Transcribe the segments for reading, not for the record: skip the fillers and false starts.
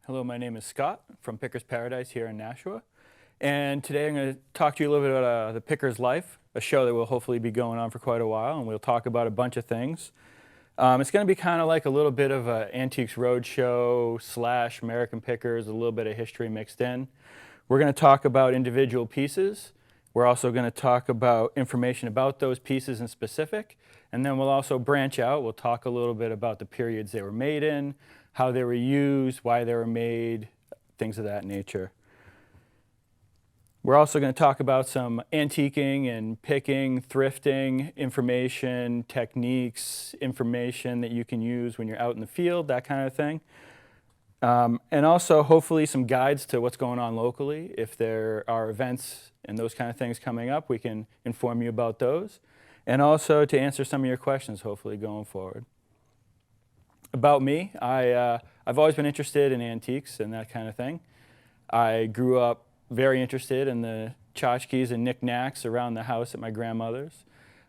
Hello, my name is Scott from Picker's Paradise here in Nashua. And today I'm going to talk to you a little bit about The Picker's Life, a show that will hopefully be going on for quite a while, and we'll talk about a bunch of things. It's going to be kind of like a little bit of an Antiques Roadshow / American Pickers, a little bit of history mixed in. We're going to talk about individual pieces. We're also going to talk about information about those pieces in specific, and then we'll also branch out. We'll talk a little bit about the periods they were made in, how they were used, why they were made, things of that nature. We're also going to talk about some antiquing and picking, thrifting, information, techniques, information that you can use when you're out in the field, that kind of thing. And also hopefully some guides to what's going on locally. If there are events and those kind of things coming up, we can inform you about those. And also to answer some of your questions, hopefully going forward. About me, I've always been interested in antiques and that kind of thing. I grew up very interested in the tchotchkes and knickknacks around the house at my grandmother's.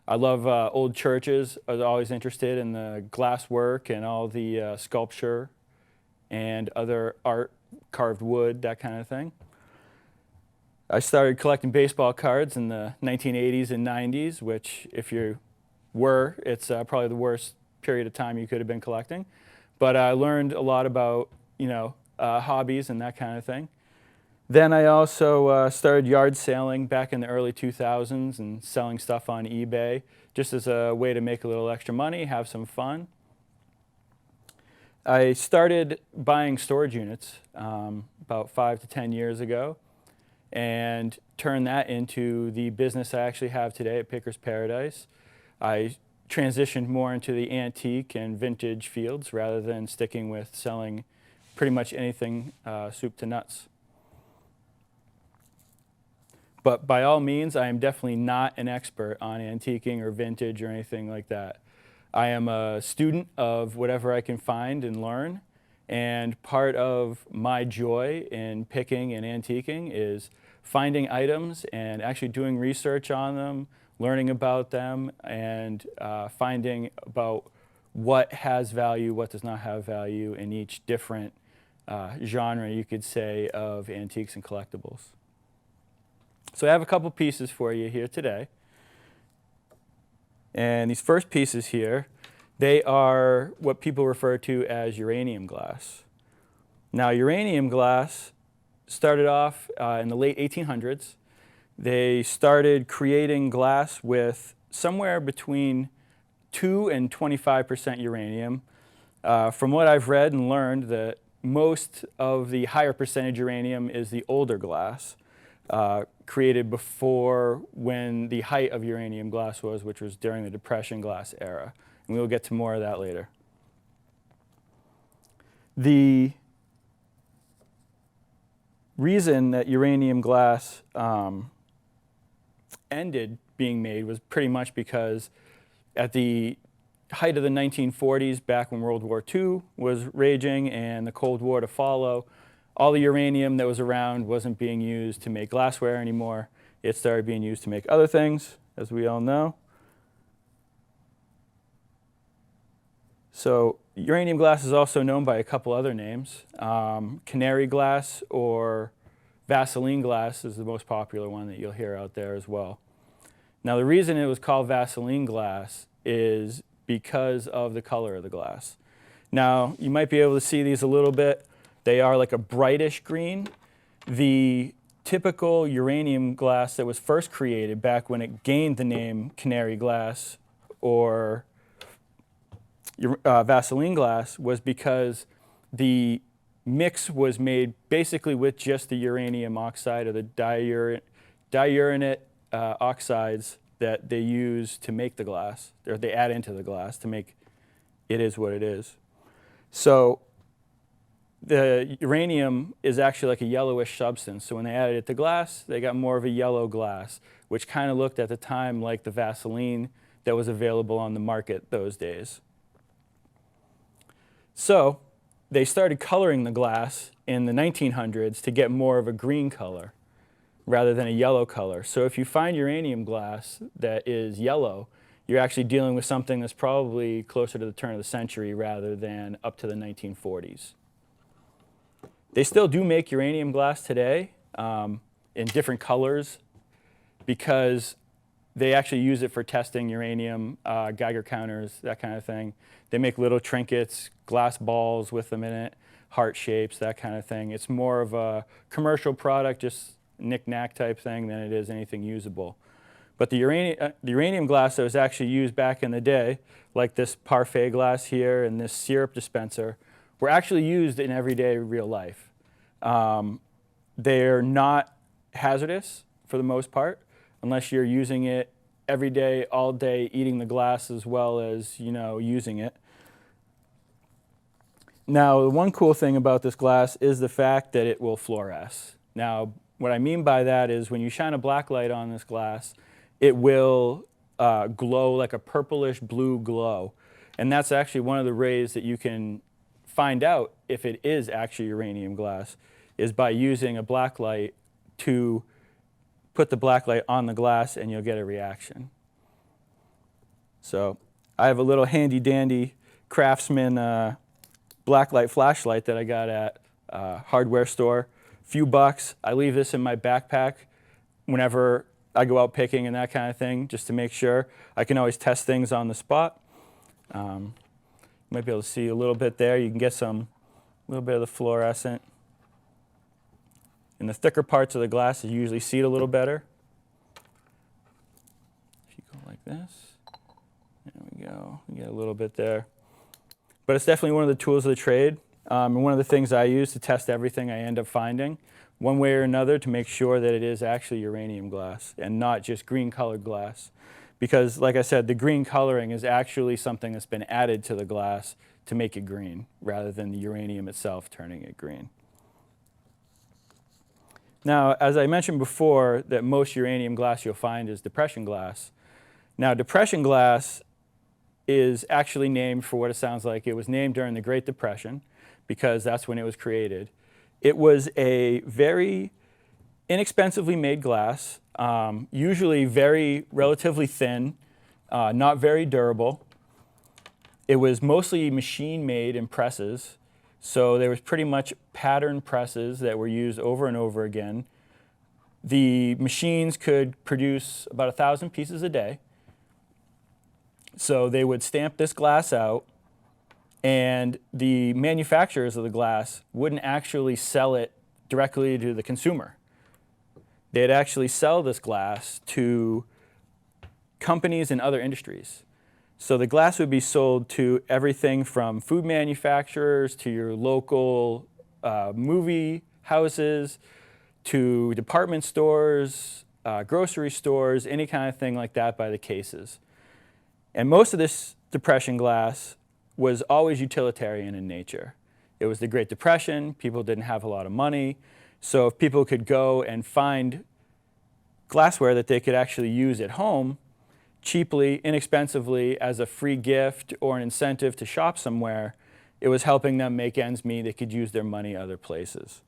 I love old churches. I was always interested in the glass work and all the sculpture and other art, carved wood, that kind of thing. I started collecting baseball cards in the 1980s and 90s, which if you were, it's probably the worst period of time you could have been collecting. But I learned a lot about, hobbies and that kind of thing. Then I also started yard sailing back in the early 2000s and selling stuff on eBay, just as a way to make a little extra money, have some fun. I started buying storage units about 5 to 10 years ago and turned that into the business I actually have today at Picker's Paradise. I transitioned more into the antique and vintage fields rather than sticking with selling pretty much anything soup to nuts. But by all means, I am definitely not an expert on antiquing or vintage or anything like that. I am a student of whatever I can find and learn, and part of my joy in picking and antiquing is finding items and actually doing research on them, learning about them, and finding about what has value, what does not have value in each different genre, you could say, of antiques and collectibles. So I have a couple pieces for you here today. And these first pieces here, they are what people refer to as uranium glass. Now, uranium glass started off in the late 1800s. They started creating glass with somewhere between 2 and 25% uranium. From what I've read and learned, that most of the higher percentage uranium is the older glass, created before when the height of uranium glass was, which was during the Depression glass era. And we'll get to more of that later. The reason that uranium glass ended being made was pretty much because at the height of the 1940s, back when World War II was raging and the Cold War to follow, all the uranium that was around wasn't being used to make glassware anymore. It started being used to make other things, as we all know. So uranium glass is also known by a couple other names. Canary glass or Vaseline glass is the most popular one that you'll hear out there as well. Now, the reason it was called Vaseline glass is because of the color of the glass. Now, you might be able to see these a little bit. They are like a brightish green. The typical uranium glass that was first created back when it gained the name Canary Glass or Vaseline glass was because the mix was made basically with just the uranium oxide or the diuranate oxides that they use to make the glass, or they add into the glass to make it is what it is. So the uranium is actually like a yellowish substance. So when they added it to glass, they got more of a yellow glass, which kind of looked at the time like the Vaseline that was available on the market those days. So they started coloring the glass in the 1900s to get more of a green color rather than a yellow color. So if you find uranium glass that is yellow, you're actually dealing with something that's probably closer to the turn of the century rather than up to the 1940s. They still do make uranium glass today in different colors because they actually use it for testing uranium, Geiger counters, that kind of thing. They make little trinkets, glass balls with them in it, heart shapes, that kind of thing. It's more of a commercial product, just knick-knack type thing than it is anything usable. But the uranium glass that was actually used back in the day, like this parfait glass here and this syrup dispenser, were actually used in everyday real life. They're not hazardous for the most part, unless you're using it every day, all day, eating the glass as well as, using it. Now, the one cool thing about this glass is the fact that it will fluoresce. Now, what I mean by that is when you shine a black light on this glass, it will glow like a purplish blue glow. And that's actually one of the ways that you can find out if it is actually uranium glass, is by using a black light to put the black light on the glass and you'll get a reaction. So I have a little handy dandy Craftsman Blacklight flashlight that I got at a hardware store. Few bucks. I leave this in my backpack whenever I go out picking and that kind of thing, just to make sure. I can always test things on the spot. You might be able to see a little bit there. You can get a little bit of the fluorescent. In the thicker parts of the glass, you usually see it a little better. If you go like this, there we go. You get a little bit there. But it's definitely one of the tools of the trade, and one of the things I use to test everything I end up finding, one way or another, to make sure that it is actually uranium glass and not just green colored glass. Because, like I said, the green coloring is actually something that's been added to the glass to make it green, rather than the uranium itself turning it green. Now, as I mentioned before, that most uranium glass you'll find is depression glass. Now, depression glass is actually named for what it sounds like. It was named during the Great Depression because that's when it was created. It was a very inexpensively made glass, usually relatively thin, not very durable. It was mostly machine made in presses. So there was pretty much pattern presses that were used over and over again. The machines could produce about 1,000 pieces a day. So they would stamp this glass out, and the manufacturers of the glass wouldn't actually sell it directly to the consumer. They'd actually sell this glass to companies in other industries. So the glass would be sold to everything from food manufacturers to your local movie houses to department stores, grocery stores, any kind of thing like that by the cases. And most of this depression glass was always utilitarian in nature. It was the Great Depression. People didn't have a lot of money. So if people could go and find glassware that they could actually use at home, cheaply, inexpensively, as a free gift or an incentive to shop somewhere, it was helping them make ends meet. They could use their money other places.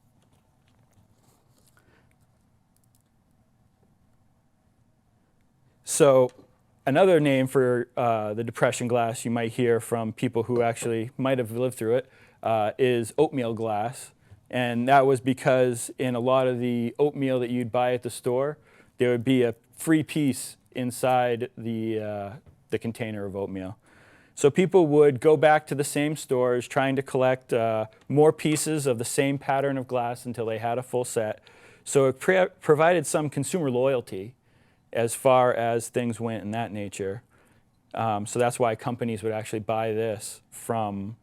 So another name for the depression glass you might hear from people who actually might have lived through it is oatmeal glass. And that was because in a lot of the oatmeal that you'd buy at the store, there would be a free piece inside the container of oatmeal. So people would go back to the same stores trying to collect more pieces of the same pattern of glass until they had a full set. So it provided some consumer loyalty as far as things went in that nature. So that's why companies would actually buy this from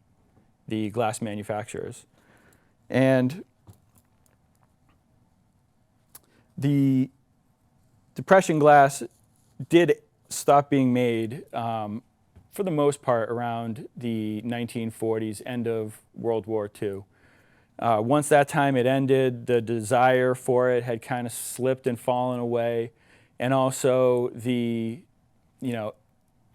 the glass manufacturers. And the depression glass did stop being made for the most part around the 1940s, end of World War II. Once that time had ended, the desire for it had kind of slipped and fallen away. And also the,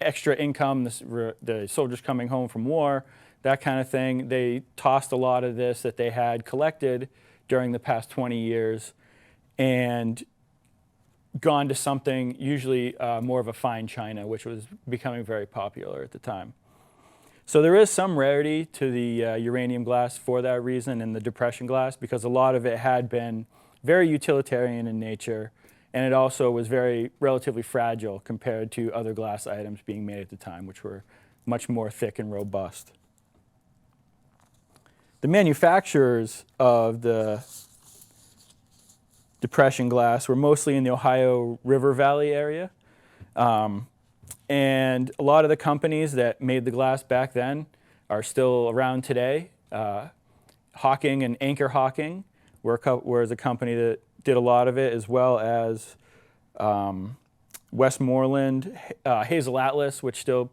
extra income, the soldiers coming home from war, that kind of thing, they tossed a lot of this that they had collected during the past 20 years and gone to something usually more of a fine china, which was becoming very popular at the time. So there is some rarity to the uranium glass for that reason and the depression glass, because a lot of it had been very utilitarian in nature, and it also was very relatively fragile compared to other glass items being made at the time, which were much more thick and robust. The manufacturers of the depression glass were mostly in the Ohio River Valley area. And a lot of the companies that made the glass back then are still around today. Hawking and Anchor Hawking was a company that did a lot of it, as well as Westmoreland, Hazel Atlas, which still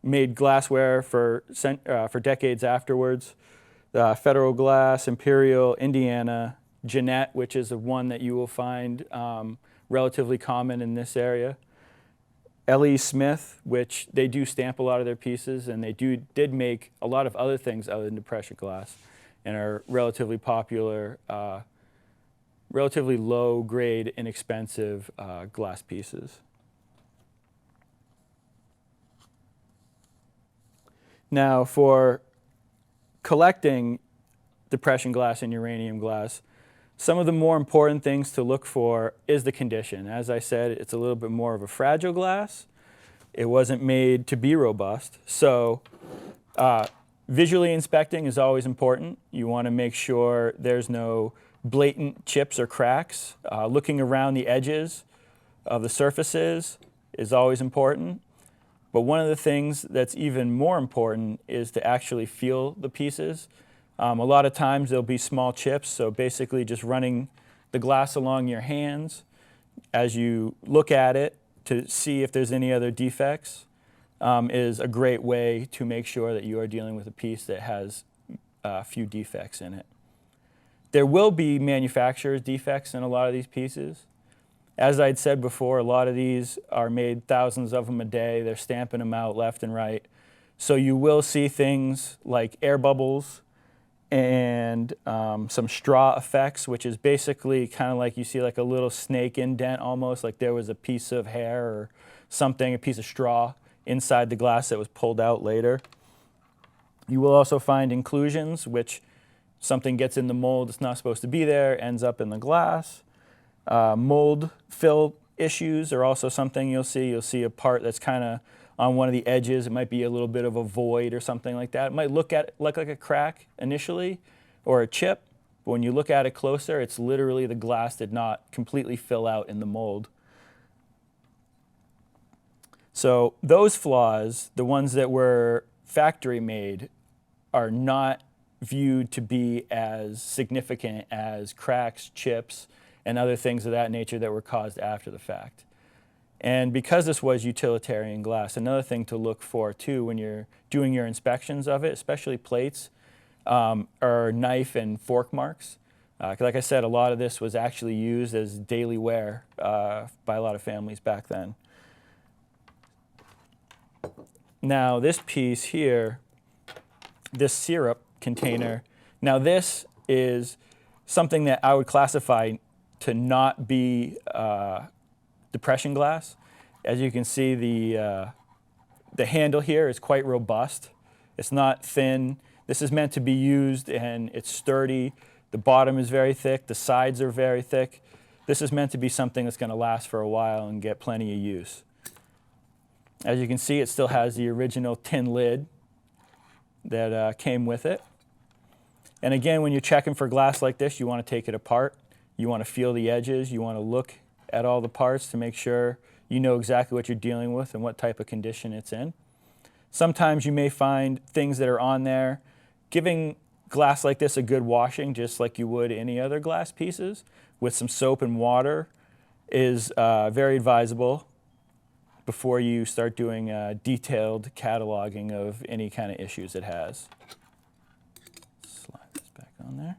made glassware for decades afterwards. Federal Glass, Imperial, Indiana, Jeanette, which is the one that you will find relatively common in this area. L.E. Smith, which they do stamp a lot of their pieces, and they did make a lot of other things other than depression glass, and are relatively popular, relatively low-grade, inexpensive glass pieces. Now, for collecting depression glass and uranium glass, some of the more important things to look for is the condition. As I said, it's a little bit more of a fragile glass. It wasn't made to be robust. So visually inspecting is always important. You want to make sure there's no blatant chips or cracks. Looking around the edges of the surfaces is always important. But one of the things that's even more important is to actually feel the pieces. A lot of times there'll be small chips, so basically just running the glass along your hands as you look at it to see if there's any other defects is a great way to make sure that you are dealing with a piece that has a few defects in it. There will be manufacturer's defects in a lot of these pieces. As I'd said before, a lot of these are made thousands of them a day. They're stamping them out left and right. So you will see things like air bubbles and some straw effects, which is basically kind of like you see like a little snake indent almost, like there was a piece of hair or something, a piece of straw inside the glass that was pulled out later. You will also find inclusions, which something gets in the mold that's not supposed to be there, ends up in the glass. Mold fill issues are also something you'll see. You'll see a part that's kind of on one of the edges. It might be a little bit of a void or something like that. It might look like a crack initially or a chip, but when you look at it closer, it's literally the glass did not completely fill out in the mold. So those flaws, the ones that were factory made, are not viewed to be as significant as cracks, chips, and other things of that nature that were caused after the fact. And because this was utilitarian glass, another thing to look for too when you're doing your inspections of it, especially plates, are knife and fork marks. Like I said, a lot of this was actually used as daily wear by a lot of families back then. Now this piece here, this syrup container, now this is something that I would classify to not be depression glass. As you can see, the handle here is quite robust. It's not thin. This is meant to be used and it's sturdy. The bottom is very thick. The sides are very thick. This is meant to be something that's going to last for a while and get plenty of use. As you can see, it still has the original tin lid that came with it. And again, when you're checking for glass like this, you want to take it apart. You want to feel the edges. You want to look at all the parts to make sure you know exactly what you're dealing with and what type of condition it's in. Sometimes you may find things that are on there. Giving glass like this a good washing, just like you would any other glass pieces, with some soap and water is very advisable before you start doing detailed cataloging of any kind of issues it has. Slide this back on there.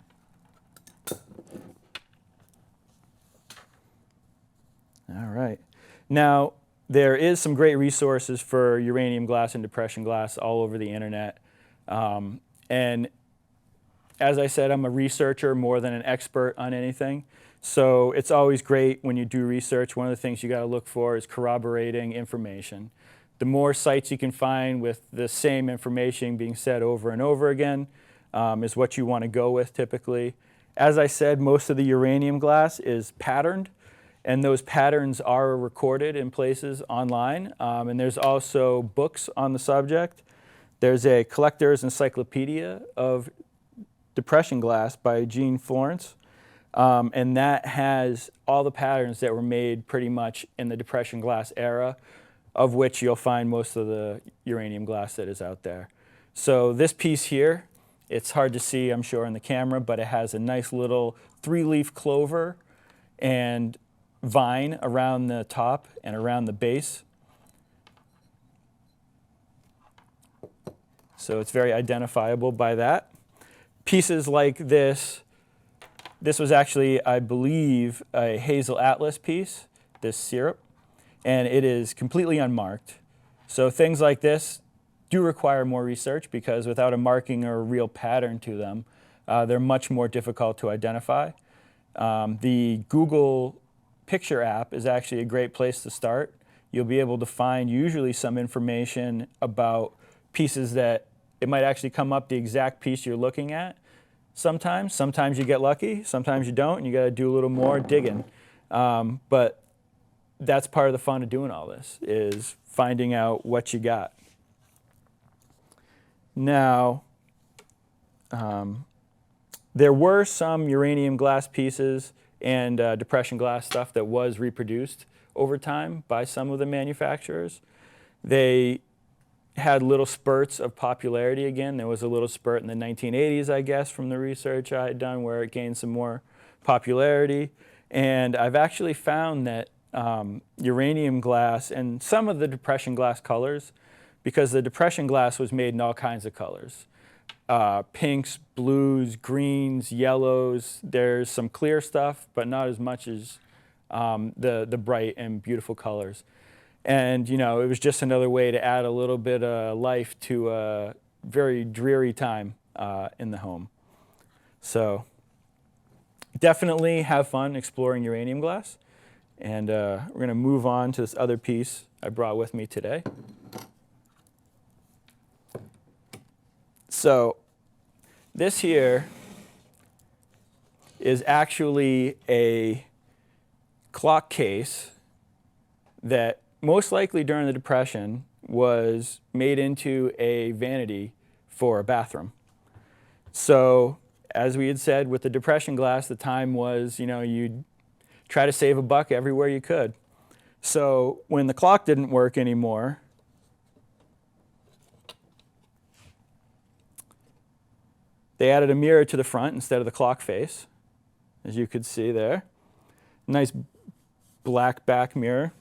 All right. Now, there is some great resources for uranium glass and depression glass all over the internet. And as I said, I'm a researcher more than an expert on anything. So it's always great when you do research. One of the things you got to look for is corroborating information. the more sites you can find with the same information being said over and over again is what you want to go with typically. As I said, most of the uranium glass is patterned, and those patterns are recorded in places online. And there's also books on the subject. There's a collector's encyclopedia of depression glass by Gene Florence. And that has all the patterns that were made pretty much in the depression glass era, of which you'll find most of the uranium glass that is out there. So this piece here, it's hard to see, I'm sure, in the camera, but it has a nice little 3-leaf clover and vine around the top and around the base. So it's very identifiable by that. Pieces like this was actually, I believe, a Hazel Atlas piece, this syrup, and it is completely unmarked. So things like this do require more research because without a marking or a real pattern to them, they're much more difficult to identify. The Google Picture app is actually a great place to start. You'll be able to find usually some information about pieces that it might actually come up the exact piece you're looking at. Sometimes you get lucky, sometimes you don't, and you got to do a little more digging. But that's part of the fun of doing all this, is finding out what you got. Now, there were some uranium glass pieces and depression glass stuff that was reproduced over time by some of the manufacturers. They had little spurts of popularity again. There was a little spurt in the 1980s, I guess, from the research I had done where it gained some more popularity. And I've actually found that uranium glass and some of the depression glass colors, because the depression glass was made in all kinds of colors. Pinks, blues, greens, yellows. There's some clear stuff, but not as much as the bright and beautiful colors. And, you know, it was just another way to add a little bit of life to a very dreary time in the home. So definitely have fun exploring uranium glass. And we're going to move on to this other piece I brought with me today. So this here is actually a clock case that most likely during the Depression was made into a vanity for a bathroom. So as we had said with the depression glass, the time was, you know, you'd try to save a buck everywhere you could. So when the clock didn't work anymore, they added a mirror to the front instead of the clock face, as you could see there. Nice black back mirror.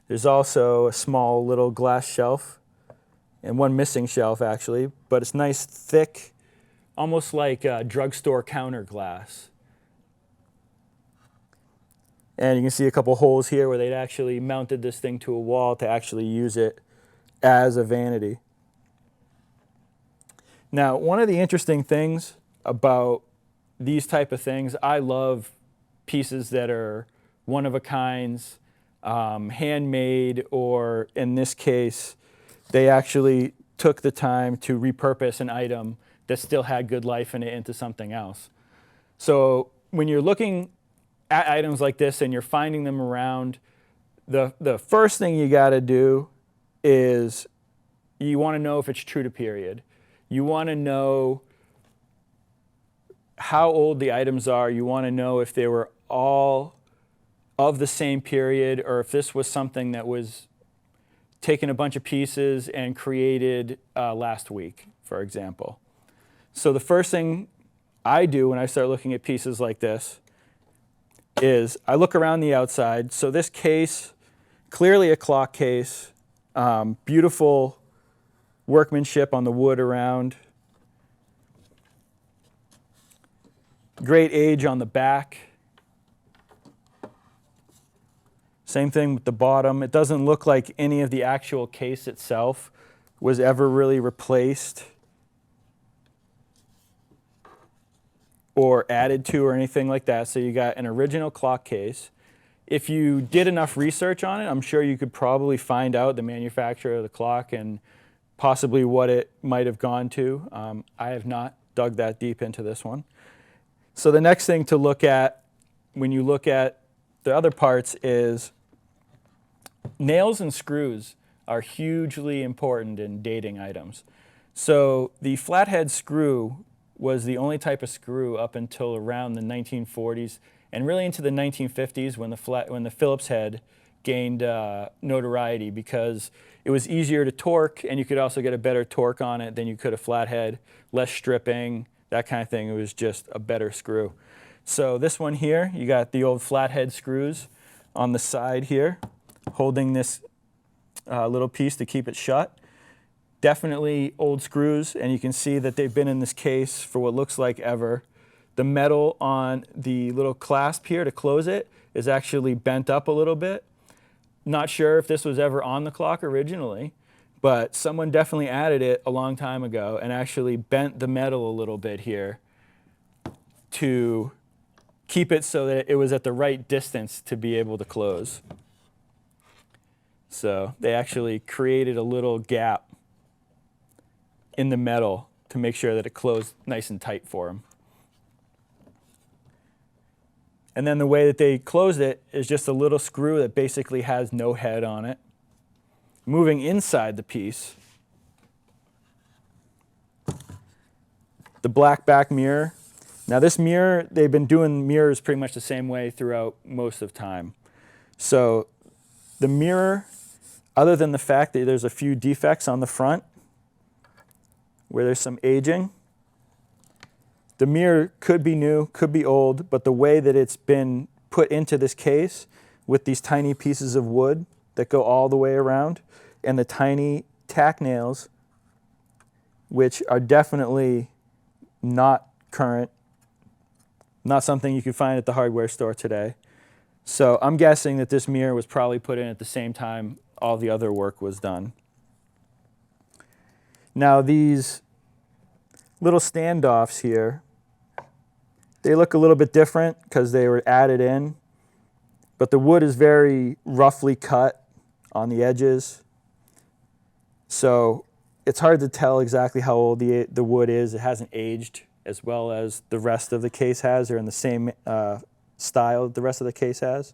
There's also a small little glass shelf, and one missing shelf actually, but it's nice, thick, almost like drugstore counter glass. And you can see a couple holes here where they'd actually mounted this thing to a wall to actually use it as a vanity. Now, one of the interesting things about these type of things, I love pieces that are one-of-a-kinds, handmade, or in this case, they actually took the time to repurpose an item that still had good life in it into something else. So when you're looking at items like this and you're finding them around, the first thing you got to do is you want to know if it's true to period. You want to know how old the items are. You want to know if they were all of the same period, or if this was something that was taken a bunch of pieces and created last week, for example. So the first thing I do when I start looking at pieces like this is I look around the outside. So this case, clearly a clock case, beautiful workmanship on the wood around. Great age on the back. Same thing with the bottom. It doesn't look like any of the actual case itself was ever really replaced or added to or anything like that. So you got an original clock case. if you did enough research on it, I'm sure you could probably find out the manufacturer of the clock and possibly what it might have gone to. I have not dug that deep into this one. So the next thing to look at when you look at the other parts is nails and screws are hugely important in dating items. So the flathead screw was the only type of screw up until around the 1940s and really into the 1950s when the Phillips head gained notoriety because it was easier to torque and you could also get a better torque on it than you could a flathead, less stripping, that kind of thing. It was just a better screw. So this one here, you got the old flathead screws on the side here, holding this little piece to keep it shut. Definitely old screws, and you can see that they've been in this case for what looks like ever. The metal on the little clasp here to close it is actually bent up a little bit. Not sure if this was ever on the clock originally, but someone definitely added it a long time ago and actually bent the metal a little bit here to keep it so that it was at the right distance to be able to close. So they actually created a little gap in the metal to make sure that it closed nice and tight for them. And then the way that they close it is just a little screw that basically has no head on it. Moving inside the piece, the black back mirror. Now this mirror, they've been doing mirrors pretty much the same way throughout most of time. So the mirror, other than the fact that there's a few defects on the front, where there's some aging. The mirror could be new, could be old, but the way that it's been put into this case with these tiny pieces of wood that go all the way around and the tiny tack nails, which are definitely not current, not something you can find at the hardware store today. So I'm guessing that this mirror was probably put in at the same time all the other work was done. Now these little standoffs here, they look a little bit different because they were added in, but the wood is very roughly cut on the edges. So it's hard to tell exactly how old the wood is. It hasn't aged as well as the rest of the case has. They're in the same style the rest of the case has.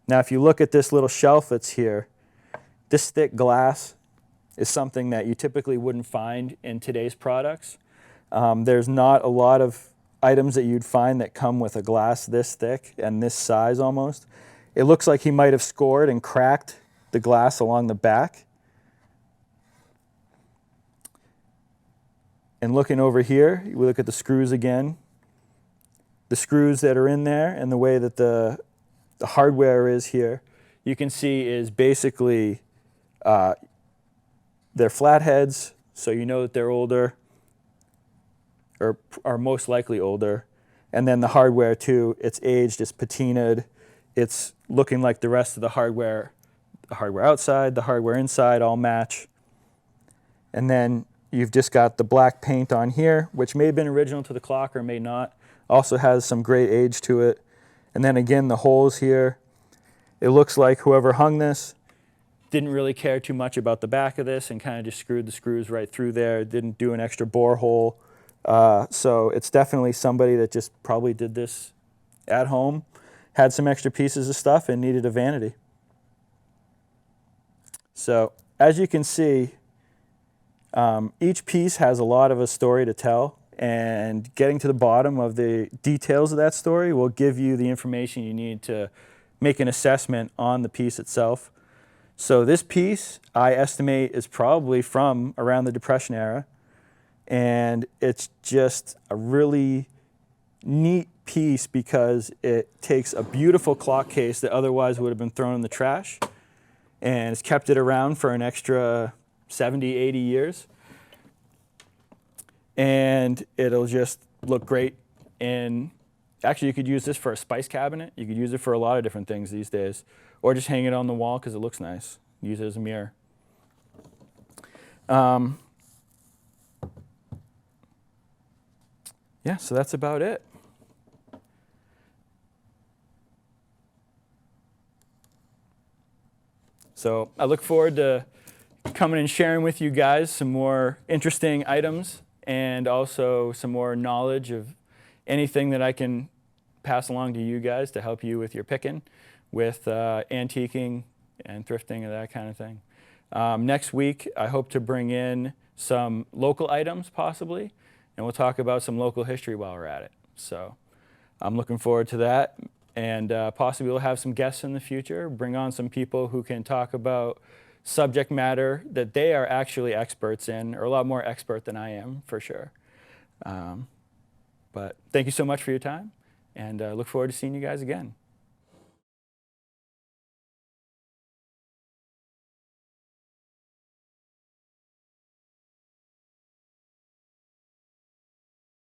Now if you look at this little shelf that's here, this thick glass is something that you typically wouldn't find in today's products. There's not a lot of items that you'd find that come with a glass this thick and this size almost. It looks like he might have scored and cracked the glass along the back. And looking over here, we look at the screws again. The screws that are in there and the way that the hardware is here, you can see is basically they're flatheads, so you know that they're older, or are most likely older. And then the hardware too, it's aged, it's patinaed, it's looking like the rest of the hardware outside, the hardware inside all match. And then you've just got the black paint on here, which may have been original to the clock or may not. Also has some great age to it. And then again, the holes here. It looks like whoever hung this didn't really care too much about the back of this and kind of just screwed the screws right through there, didn't do an extra bore hole. So it's definitely somebody that just probably did this at home, had some extra pieces of stuff and needed a vanity. So as you can see, each piece has a lot of a story to tell, and getting to the bottom of the details of that story will give you the information you need to make an assessment on the piece itself. So this piece, I estimate, is probably from around the Depression era, and it's just a really neat piece because it takes a beautiful clock case that otherwise would have been thrown in the trash, and it's kept it around for an extra 70, 80 years. And it'll just look great in, actually you could use this for a spice cabinet. You could use it for a lot of different things these days. Or just hang it on the wall because it looks nice. Use it as a mirror. Yeah, so that's about it. So I look forward to coming and sharing with you guys some more interesting items and also some more knowledge of anything that I can pass along to you guys to help you with your picking, with antiquing and thrifting and that kind of thing. Next week, I hope to bring in some local items possibly, and we'll talk about some local history while we're at it. So I'm looking forward to that, and possibly we'll have some guests in the future, bring on some people who can talk about subject matter that they are actually experts in, or a lot more expert than I am, for sure. But thank you so much for your time, and look forward to seeing you guys again.